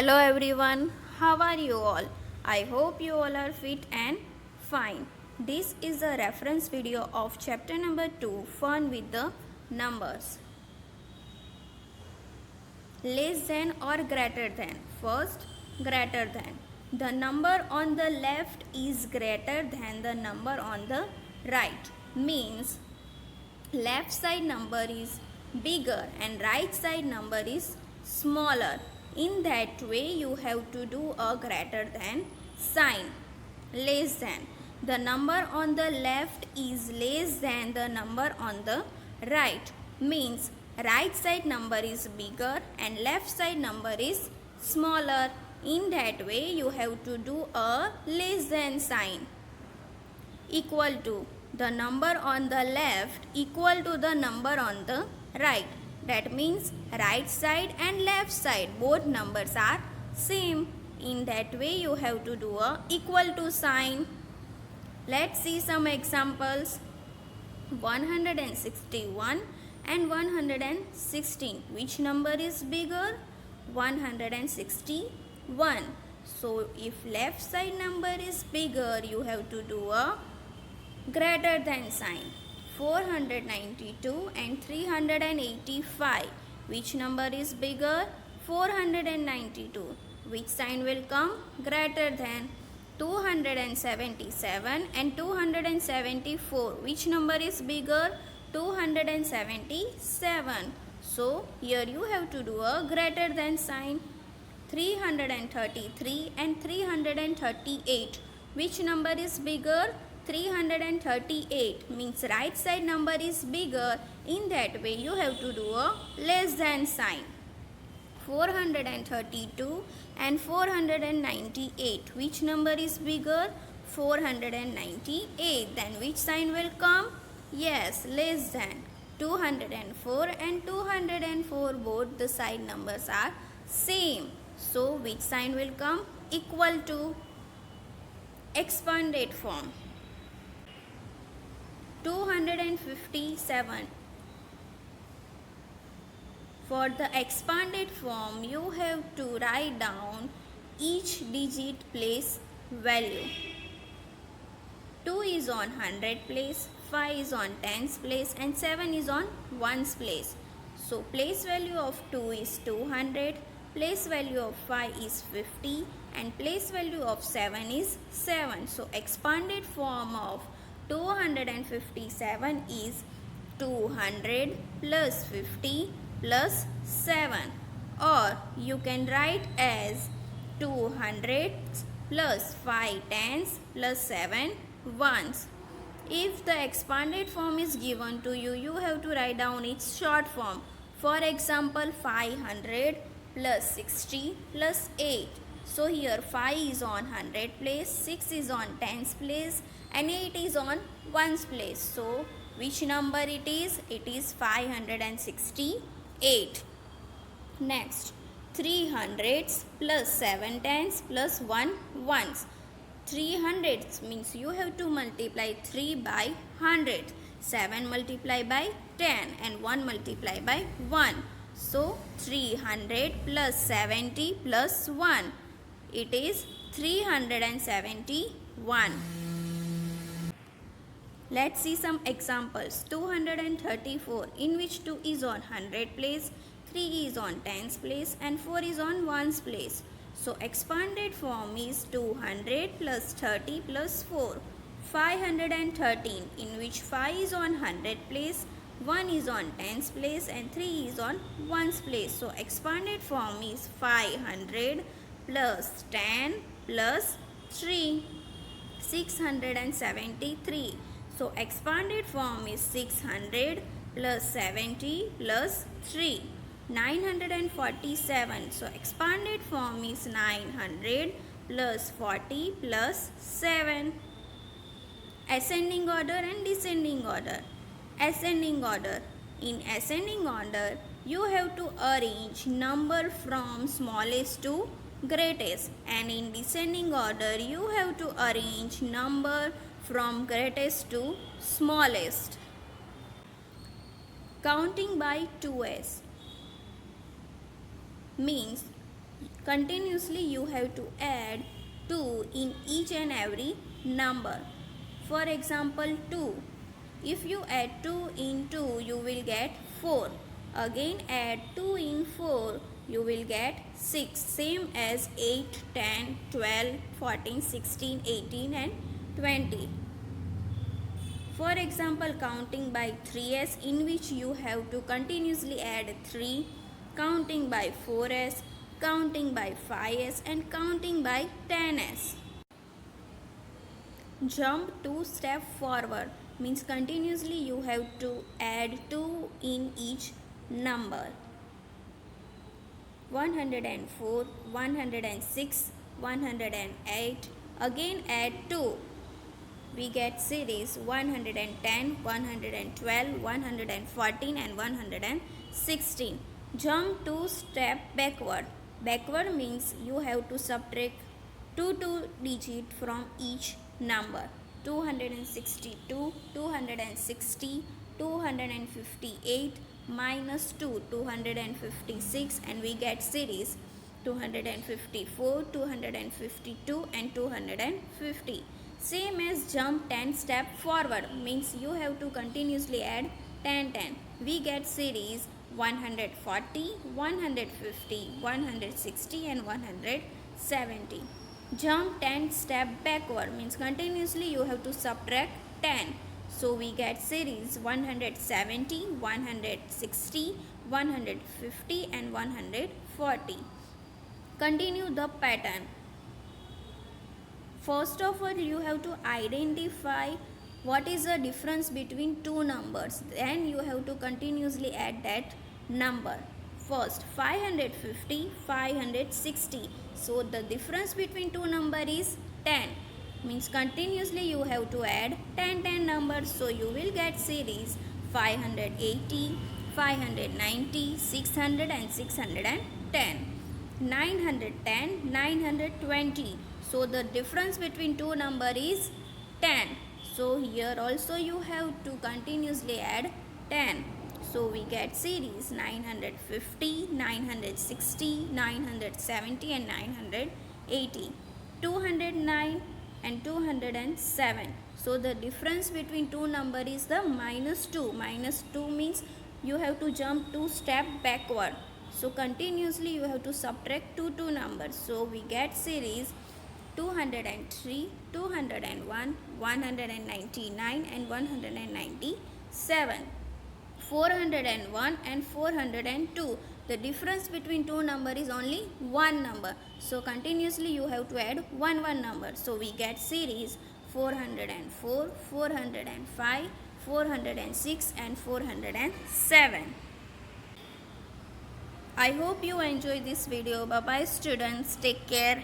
Hello everyone, how are you all? I hope you all are fit and fine. This is a reference video of chapter number 2, Fun with the Numbers. Less than or greater than. First, greater than. The number on the left is greater than the number on the right. Means left side number is bigger and right side number is smaller. In that way you have to do a greater than sign. Less than. The number on the left is less than the number on the right. Means right side number is bigger and left side number is smaller. In that way you have to do a less than sign. Equal to. The number on the left equal to the number on the right. That means right side and left side both numbers are same. In that way you have to do a equal to sign. Let's see some examples. 161 and 116. Which number is bigger? 161. So if left side number is bigger, you have to do a greater than sign. 492 and 385. Which number is bigger? 492. Which sign will come? Greater than. 277 and 274. Which number is bigger? 277. So here you have to do a greater than sign. 333 and 338. Which number is bigger? 338. Means right side number is bigger. In that way you have to do a less than sign. 432 and 498. Which number is bigger? 498. Then which sign will come? Yes, less than. 204 and 204 both the side numbers are same. So which sign will come? Equal to. Expanded form. 257. For the expanded form, you have to write down each digit place value. 2 is on 100 place, 5 is on tens place and 7 is on ones place. So place value of 2 is 200, place value of 5 is 50 and place value of 7 is 7. So expanded form of 257 is 200 plus 50 plus 7, or you can write as 200 plus 5 tens plus 7 ones. If the expanded form is given to you, you have to write down its short form. For example, 500 plus 60 plus 8. So here 5 is on 100 place, 6 is on tens place and 8 is on ones place. So which number it is? It is 568. Next, 300s plus 7 tens plus 1 ones. 300s means you have to multiply 3 by 100. 7 multiply by 10 and 1 multiply by 1. So 300 plus 70 plus 1. It is 371. Let's see some examples. 234, in which 2 is on 100 place, 3 is on tens place and 4 is on ones place. So expanded form is 200 plus 30 plus 4. 513, in which 5 is on 100 place, 1 is on tens place and 3 is on ones place. So expanded form is 500 plus 10 plus 3. 673. So expanded form is 600 plus 70 plus 3. 947. So expanded form is 900 plus 40 plus 7. Ascending order and descending order. Ascending order. In ascending order, you have to arrange number from smallest to greatest, and in descending order you have to arrange number from greatest to smallest. Counting by 2s means Continuously you have to add 2 in each and every number. For example, 2. If you add 2 in 2, you will get 4. Again add 2 in 4, you will get 6. Same as 8, 10, 12, 14, 16, 18 and 20. For example, counting by 3s, in which you have to continuously add 3, counting by 4s, counting by 5s and counting by 10s. Jump 2 step forward means continuously you have to add 2 in each number. 104, 106, 108. Again add 2. We get series 110, 112, 114 and 116. Jump 2 step backward. Backward means you have to subtract 2 digits from each number. 262, 260, 258 minus 2, 256 and we get series 254, 252 and 250. Same as jump 10 step forward means you have to continuously add 10. We get series 140, 150, 160 and 170. Jump 10 step backward means continuously you have to subtract 10. So we get series 170, 160, 150 and 140. Continue the pattern. First of all, you have to identify what is the difference between two numbers. Then you have to continuously add that number. First, 550, 560. So the difference between two numbers is 10. Means continuously you have to add 10 numbers. So you will get series 580, 590, 600 and 610. 910, 920. So the difference between two numbers is 10. So here also you have to continuously add 10. So we get series 950, 960, 970 and 980. 209 and 207. So the difference between two numbers is the minus 2. Minus 2 means you have to jump 2 steps backward. So continuously you have to subtract two numbers. So we get series 203, 201, 199 and 197. 401 and 402. The difference between two numbers is only one number. So continuously you have to add one number. So we get series 404, 405, 406 and 407. I hope you enjoy this video. Bye bye students. Take care.